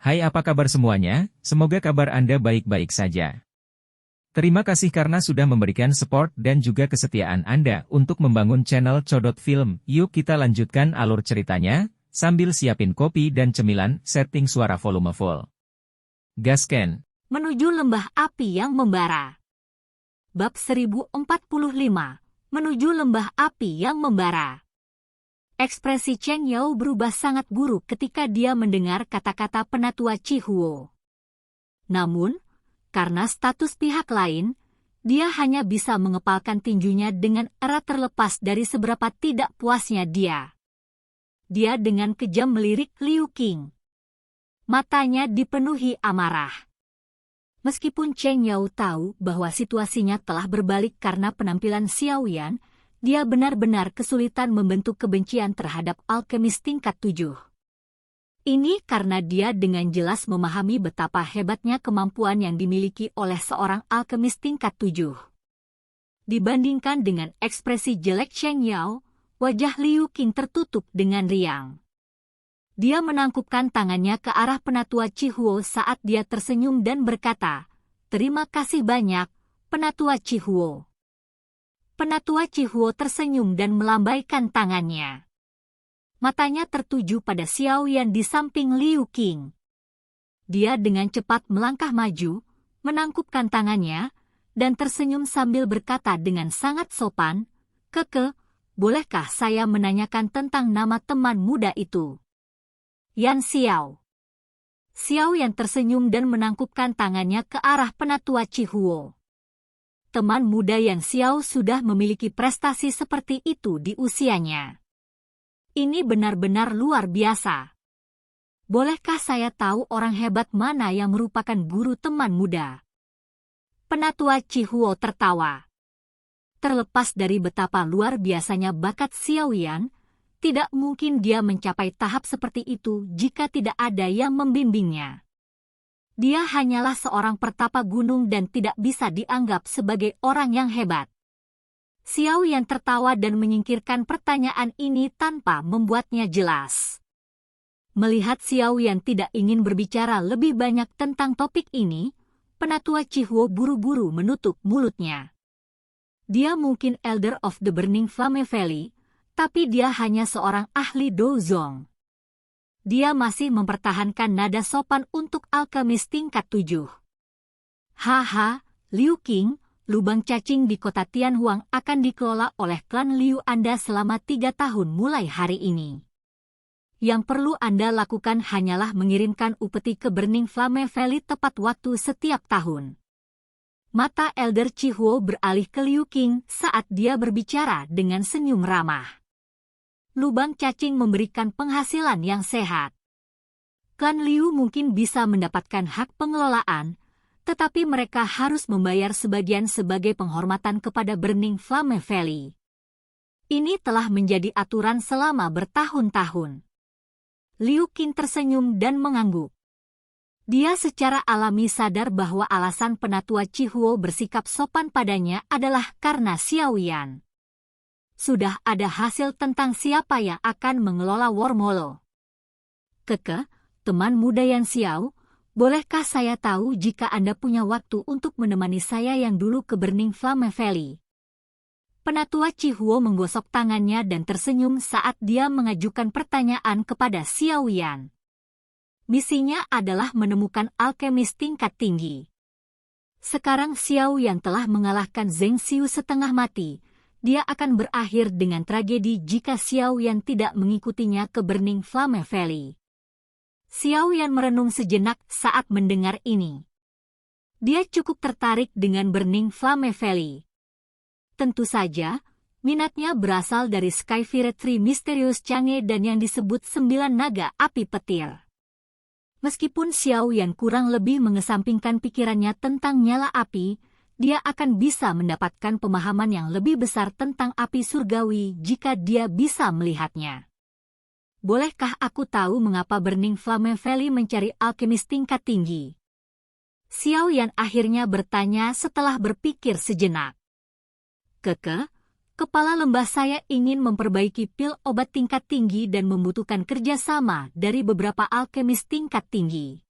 Hai, apa kabar semuanya? Semoga kabar Anda baik-baik saja. Terima kasih karena sudah memberikan support dan juga kesetiaan Anda untuk membangun channel Codot Film. Yuk kita lanjutkan alur ceritanya, sambil siapin kopi dan cemilan, setting suara volume full. Gasken. Menuju lembah api yang membara. Bab 1045, menuju lembah api yang membara. Ekspresi Chen Yao berubah sangat buruk ketika dia mendengar kata-kata penatua Chihuo. Namun, karena status pihak lain, dia hanya bisa mengepalkan tinjunya dengan erat terlepas dari seberapa tidak puasnya dia. Dia dengan kejam melirik Liu Qing. Matanya dipenuhi amarah. Meskipun Chen Yao tahu bahwa situasinya telah berbalik karena penampilan Xiao Yan, dia benar-benar kesulitan membentuk kebencian terhadap alkemis tingkat 7. Ini karena dia dengan jelas memahami betapa hebatnya kemampuan yang dimiliki oleh seorang alkemis tingkat 7. Dibandingkan dengan ekspresi jelek Chen Yao, wajah Liu Qing tertutup dengan riang. Dia menangkupkan tangannya ke arah penatua Chihuo saat dia tersenyum dan berkata, "Terima kasih banyak, penatua Chihuo." Penatua Chihuo tersenyum dan melambaikan tangannya. Matanya tertuju pada Xiao Yan di samping Liu Qing. Dia dengan cepat melangkah maju, menangkupkan tangannya, dan tersenyum sambil berkata dengan sangat sopan, "Keke, bolehkah saya menanyakan tentang nama teman muda itu?" Yan Xiao. Xiao Yan tersenyum dan menangkupkan tangannya ke arah penatua Chihuo. Teman muda Yan Xiao sudah memiliki prestasi seperti itu di usianya. Ini benar-benar luar biasa. Bolehkah saya tahu orang hebat mana yang merupakan guru teman muda? Penatua Chihuo tertawa. Terlepas dari betapa luar biasanya bakat Xiao Yan, tidak mungkin dia mencapai tahap seperti itu jika tidak ada yang membimbingnya. Dia hanyalah seorang pertapa gunung dan tidak bisa dianggap sebagai orang yang hebat. Xiao Yan tertawa dan menyingkirkan pertanyaan ini tanpa membuatnya jelas. Melihat Xiao Yan tidak ingin berbicara lebih banyak tentang topik ini, penatua Chihuo buru-buru menutup mulutnya. Dia mungkin Elder of the Burning Flame Valley, tapi dia hanya seorang ahli dozong. Dia masih mempertahankan nada sopan untuk alkemis tingkat 7. Haha, Liu Qing, lubang cacing di kota Tianhuang akan dikelola oleh klan Liu Anda selama 3 tahun mulai hari ini. Yang perlu Anda lakukan hanyalah mengirimkan upeti ke Burning Flame Valley tepat waktu setiap tahun. Mata Elder Chihuo beralih ke Liu Qing saat dia berbicara dengan senyum ramah. Lubang cacing memberikan penghasilan yang sehat. Klan Liu mungkin bisa mendapatkan hak pengelolaan, tetapi mereka harus membayar sebagian sebagai penghormatan kepada Burning Flame Valley. Ini telah menjadi aturan selama bertahun-tahun. Liu Qing tersenyum dan mengangguk. Dia secara alami sadar bahwa alasan penatua Chihuo bersikap sopan padanya adalah karena Xiao Yan. Sudah ada hasil tentang siapa yang akan mengelola Wormhole. Keke, teman muda Yan Xiao, bolehkah saya tahu jika Anda punya waktu untuk menemani saya yang dulu ke Burning Flame Valley? Penatua Chihuo menggosok tangannya dan tersenyum saat dia mengajukan pertanyaan kepada Xiao Yan. Misinya adalah menemukan alkemis tingkat tinggi. Sekarang Xiao Yan telah mengalahkan Zheng Xiu setengah mati. Dia akan berakhir dengan tragedi jika Xiao Yan tidak mengikutinya ke Burning Flame Valley. Xiao Yan merenung sejenak saat mendengar ini. Dia cukup tertarik dengan Burning Flame Valley. Tentu saja, minatnya berasal dari Skyfire Tree misterius Chang'e dan yang disebut 9 naga api petir. Meskipun Xiao Yan kurang lebih mengesampingkan pikirannya tentang nyala api, dia akan bisa mendapatkan pemahaman yang lebih besar tentang api surgawi jika dia bisa melihatnya. Bolehkah aku tahu mengapa Burning Flame Valley mencari alkemis tingkat tinggi? Xiao Yan akhirnya bertanya setelah berpikir sejenak. Keke, kepala lembah saya ingin memperbaiki pil obat tingkat tinggi dan membutuhkan kerjasama dari beberapa alkemis tingkat tinggi.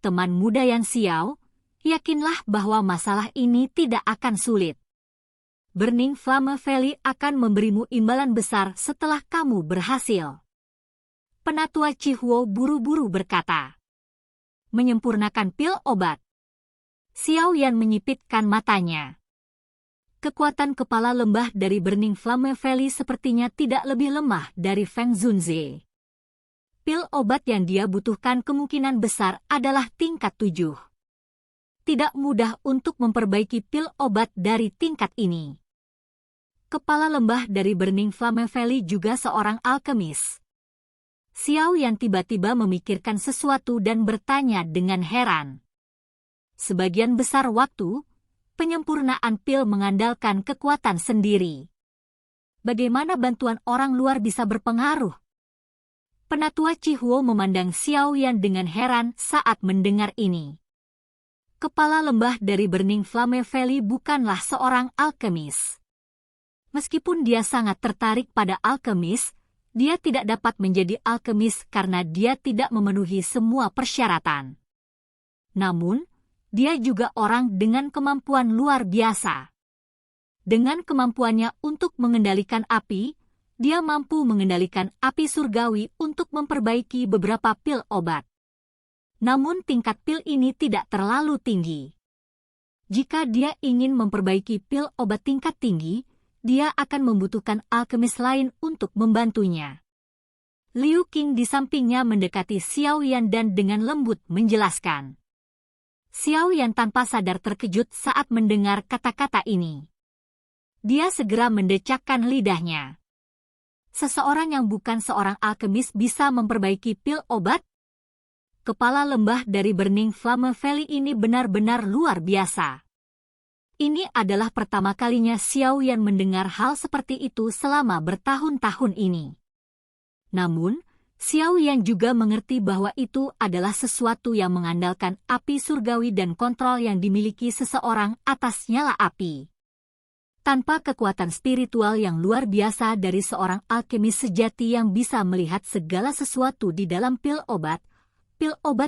teman muda Yan Xiao, yakinlah bahwa masalah ini tidak akan sulit. Burning Flame Valley akan memberimu imbalan besar setelah kamu berhasil. Penatua Chihuo buru-buru berkata. Menyempurnakan pil obat. Xiao Yan menyipitkan matanya. Kekuatan kepala lembah dari Burning Flame Valley sepertinya tidak lebih lemah dari Feng Zunze. Pil obat yang dia butuhkan kemungkinan besar adalah tingkat 7. Tidak mudah untuk memperbaiki pil obat dari tingkat ini. Kepala lembah dari Burning Flame Valley juga seorang alkemis. Xiao Yan tiba-tiba memikirkan sesuatu dan bertanya dengan heran. Sebagian besar waktu, penyempurnaan pil mengandalkan kekuatan sendiri. Bagaimana bantuan orang luar bisa berpengaruh? Penatua Chihuo memandang Xiao Yan dengan heran saat mendengar ini. Kepala lembah dari Burning Flame Valley bukanlah seorang alkemis. Meskipun dia sangat tertarik pada alkemis, dia tidak dapat menjadi alkemis karena dia tidak memenuhi semua persyaratan. Namun, dia juga orang dengan kemampuan luar biasa. Dengan kemampuannya untuk mengendalikan api, dia mampu mengendalikan api surgawi untuk memperbaiki beberapa pil obat. Namun tingkat pil ini tidak terlalu tinggi. Jika dia ingin memperbaiki pil obat tingkat tinggi, dia akan membutuhkan alkemis lain untuk membantunya. Liu Qing di sampingnya mendekati Xiao Yan dan dengan lembut menjelaskan. Xiao Yan tanpa sadar terkejut saat mendengar kata-kata ini. Dia segera mendecakkan lidahnya. Seseorang yang bukan seorang alkemis bisa memperbaiki pil obat? Kepala lembah dari Burning Flame Valley ini benar-benar luar biasa. Ini adalah pertama kalinya Xiao Yan mendengar hal seperti itu selama bertahun-tahun ini. Namun, Xiao Yan juga mengerti bahwa itu adalah sesuatu yang mengandalkan api surgawi dan kontrol yang dimiliki seseorang atas nyala api. Tanpa kekuatan spiritual yang luar biasa dari seorang alkemis sejati yang bisa melihat segala sesuatu di dalam pil obat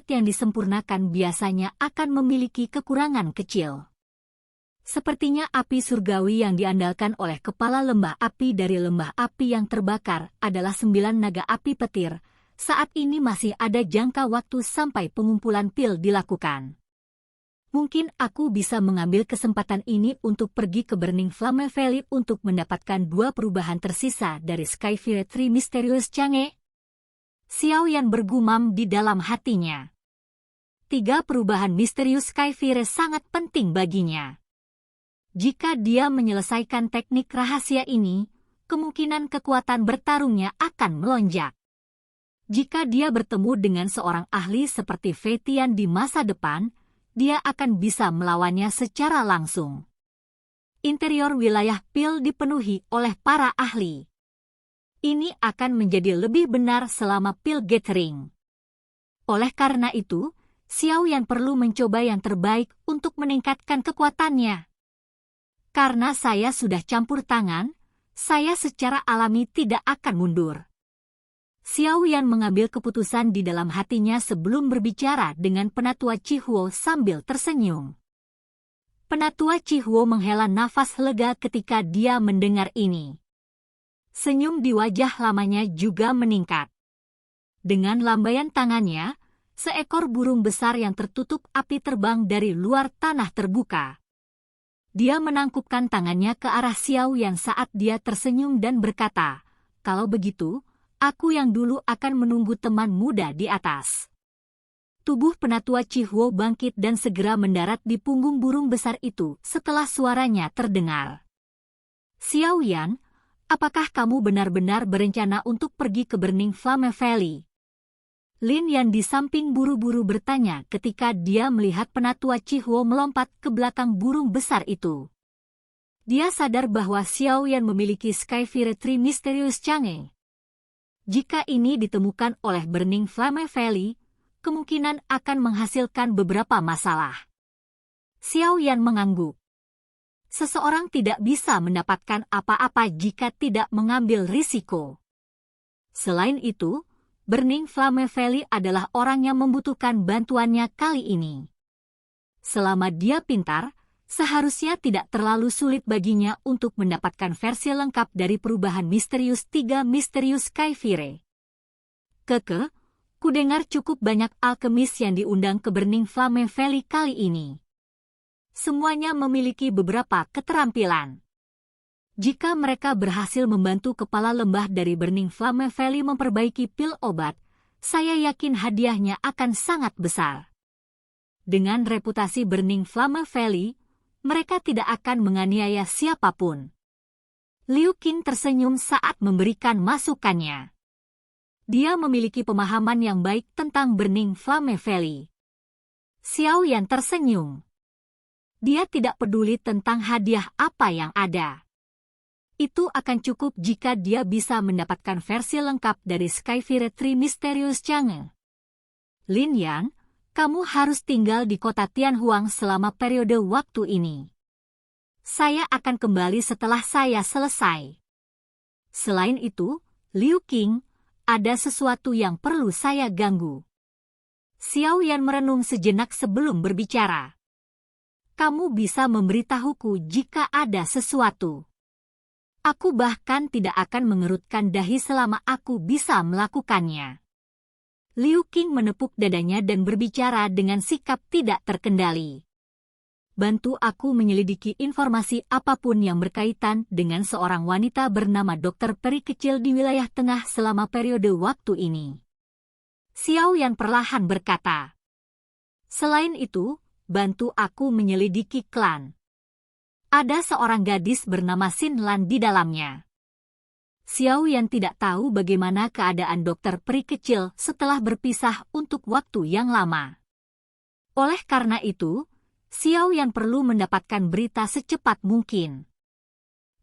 yang disempurnakan biasanya akan memiliki kekurangan kecil. Sepertinya api surgawi yang diandalkan oleh kepala lembah api dari lembah api yang terbakar adalah 9 naga api petir. Saat ini masih ada jangka waktu sampai pengumpulan pil dilakukan. Mungkin aku bisa mengambil kesempatan ini untuk pergi ke Burning Flame Valley untuk mendapatkan 2 perubahan tersisa dari Skyfire Tree Mysterious Chang'e. Xiao Yan bergumam di dalam hatinya. 3 perubahan misterius Skyfire sangat penting baginya. Jika dia menyelesaikan teknik rahasia ini, kemungkinan kekuatan bertarungnya akan melonjak. Jika dia bertemu dengan seorang ahli seperti Fei Tian di masa depan, dia akan bisa melawannya secara langsung. Interior wilayah pil dipenuhi oleh para ahli. Ini akan menjadi lebih benar selama pil gathering. Oleh karena itu, Xiao Yan perlu mencoba yang terbaik untuk meningkatkan kekuatannya. Karena saya sudah campur tangan, saya secara alami tidak akan mundur. Xiao Yan mengambil keputusan di dalam hatinya sebelum berbicara dengan Penatua Chihuo sambil tersenyum. Penatua Chihuo menghela nafas lega ketika dia mendengar ini. Senyum di wajah lamanya juga meningkat. Dengan lambaian tangannya, seekor burung besar yang tertutup api terbang dari luar tanah terbuka. Dia menangkupkan tangannya ke arah Xiao Yan saat dia tersenyum dan berkata, "Kalau begitu, aku yang dulu akan menunggu teman muda di atas." Tubuh Penatua Chihuo bangkit dan segera mendarat di punggung burung besar itu setelah suaranya terdengar. "Xiao Yan, apakah kamu benar-benar berencana untuk pergi ke Burning Flame Valley?" Lin Yan di samping buru-buru bertanya ketika dia melihat Penatua Chihuo melompat ke belakang burung besar itu. Dia sadar bahwa Xiao Yan memiliki Skyfire Tree Mysterious Chang'e. Jika ini ditemukan oleh Burning Flame Valley, kemungkinan akan menghasilkan beberapa masalah. Xiao Yan mengangguk. Seseorang tidak bisa mendapatkan apa-apa jika tidak mengambil risiko. Selain itu, Burning Flame Valley adalah orang yang membutuhkan bantuannya kali ini. Selama dia pintar, seharusnya tidak terlalu sulit baginya untuk mendapatkan versi lengkap dari perubahan misterius 3 Misterius Skyfire. Kudengar cukup banyak alkemis yang diundang ke Burning Flame Valley kali ini. Semuanya memiliki beberapa keterampilan. Jika mereka berhasil membantu kepala lembah dari Burning Flame Valley memperbaiki pil obat, saya yakin hadiahnya akan sangat besar. Dengan reputasi Burning Flame Valley, mereka tidak akan menganiaya siapapun. Liu Qing tersenyum saat memberikan masukannya. Dia memiliki pemahaman yang baik tentang Burning Flame Valley. Xiao Yan tersenyum. Dia tidak peduli tentang hadiah apa yang ada. Itu akan cukup jika dia bisa mendapatkan versi lengkap dari Skyfire 3 Mysterious Chang'e. Lin Yan, kamu harus tinggal di kota Tianhuang selama periode waktu ini. Saya akan kembali setelah saya selesai. Selain itu, Liu Qing, ada sesuatu yang perlu saya ganggu. Xiao Yan merenung sejenak sebelum berbicara. Kamu bisa memberitahuku jika ada sesuatu. Aku bahkan tidak akan mengerutkan dahi selama aku bisa melakukannya. Liu Qing menepuk dadanya dan berbicara dengan sikap tidak terkendali. Bantu aku menyelidiki informasi apapun yang berkaitan dengan seorang wanita bernama Dokter Peri Kecil di wilayah tengah selama periode waktu ini. Xiao Yan perlahan berkata. Selain itu, bantu aku menyelidiki klan. Ada seorang gadis bernama Xin Lan di dalamnya. Xiao Yan tidak tahu bagaimana keadaan Dokter Peri Kecil setelah berpisah untuk waktu yang lama. Oleh karena itu, Xiao Yan perlu mendapatkan berita secepat mungkin.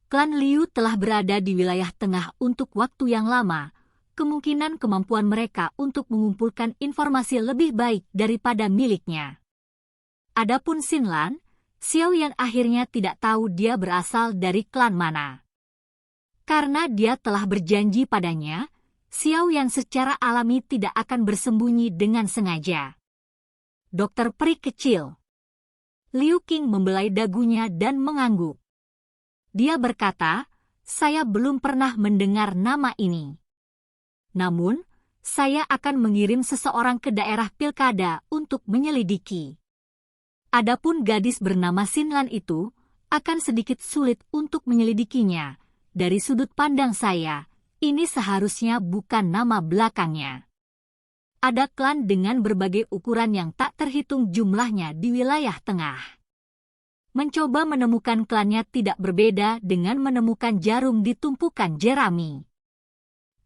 Klan Liu telah berada di wilayah tengah untuk waktu yang lama, kemungkinan kemampuan mereka untuk mengumpulkan informasi lebih baik daripada miliknya. Adapun Xin Lan, Xiao Yan akhirnya tidak tahu dia berasal dari klan mana. Karena dia telah berjanji padanya, Xiao Yan secara alami tidak akan bersembunyi dengan sengaja. Dokter Peri Kecil. Liu Qing membelai dagunya dan mengangguk. Dia berkata, saya belum pernah mendengar nama ini. Namun, saya akan mengirim seseorang ke daerah pilkada untuk menyelidiki. Adapun gadis bernama Xin Lan itu, akan sedikit sulit untuk menyelidikinya. Dari sudut pandang saya, ini seharusnya bukan nama belakangnya. Ada klan dengan berbagai ukuran yang tak terhitung jumlahnya di wilayah tengah. Mencoba menemukan klannya tidak berbeda dengan menemukan jarum di tumpukan jerami.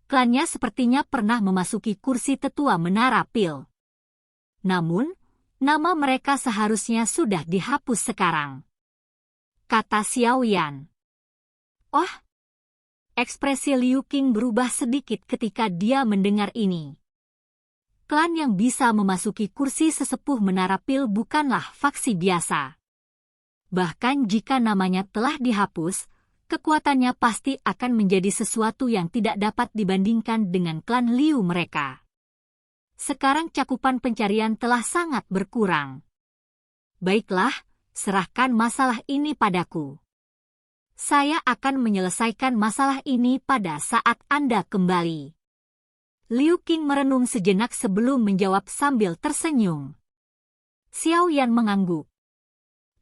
Klannya sepertinya pernah memasuki kursi tetua menara pil. Namun, nama mereka seharusnya sudah dihapus sekarang. Kata Xiao Yan. Oh, ekspresi Liu Qing berubah sedikit ketika dia mendengar ini. Klan yang bisa memasuki kursi sesepuh menara pil bukanlah faksi biasa. Bahkan jika namanya telah dihapus, kekuatannya pasti akan menjadi sesuatu yang tidak dapat dibandingkan dengan klan Liu mereka. Sekarang cakupan pencarian telah sangat berkurang. Baiklah, serahkan masalah ini padaku. Saya akan menyelesaikan masalah ini pada saat Anda kembali. Liu Qing merenung sejenak sebelum menjawab sambil tersenyum. Xiao Yan mengangguk.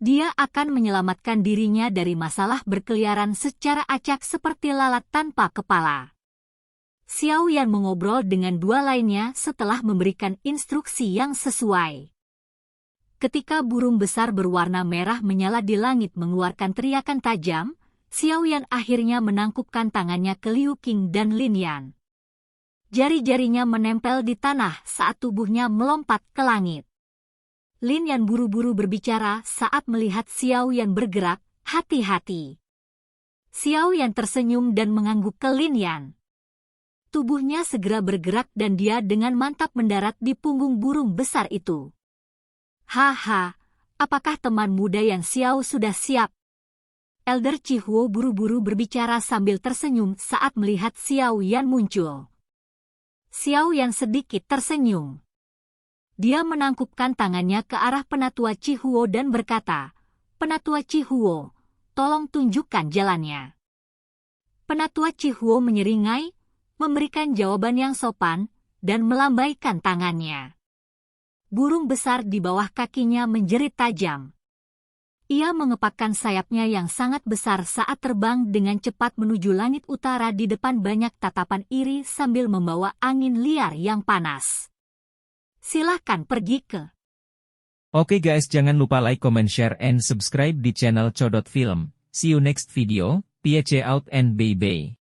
Dia akan menyelamatkan dirinya dari masalah berkeliaran secara acak seperti lalat tanpa kepala. Xiao Yan mengobrol dengan dua lainnya setelah memberikan instruksi yang sesuai. Ketika burung besar berwarna merah menyala di langit mengeluarkan teriakan tajam, Xiao Yan akhirnya menangkupkan tangannya ke Liu Qing dan Lin Yan. Jari-jarinya menempel di tanah saat tubuhnya melompat ke langit. Lin Yan buru-buru berbicara saat melihat Xiao Yan bergerak, hati-hati. Xiao Yan tersenyum dan mengangguk ke Lin Yan. Tubuhnya segera bergerak dan dia dengan mantap mendarat di punggung burung besar itu. Haha, apakah teman muda yang Xiao sudah siap? Elder Chihuo buru-buru berbicara sambil tersenyum saat melihat Xiao Yan muncul. Xiao Yan sedikit tersenyum. Dia menangkupkan tangannya ke arah Penatua Cihuo dan berkata, "Penatua Cihuo, tolong tunjukkan jalannya." Penatua Cihuo menyeringai, memberikan jawaban yang sopan, dan melambaikan tangannya. Burung besar di bawah kakinya menjerit tajam. Ia mengepakkan sayapnya yang sangat besar saat terbang dengan cepat menuju langit utara di depan banyak tatapan iri sambil membawa angin liar yang panas. Silahkan pergi ke. Oke guys, jangan lupa like, comment, share, and subscribe di channel Codot Film. See you next video, peace out and bye-bye.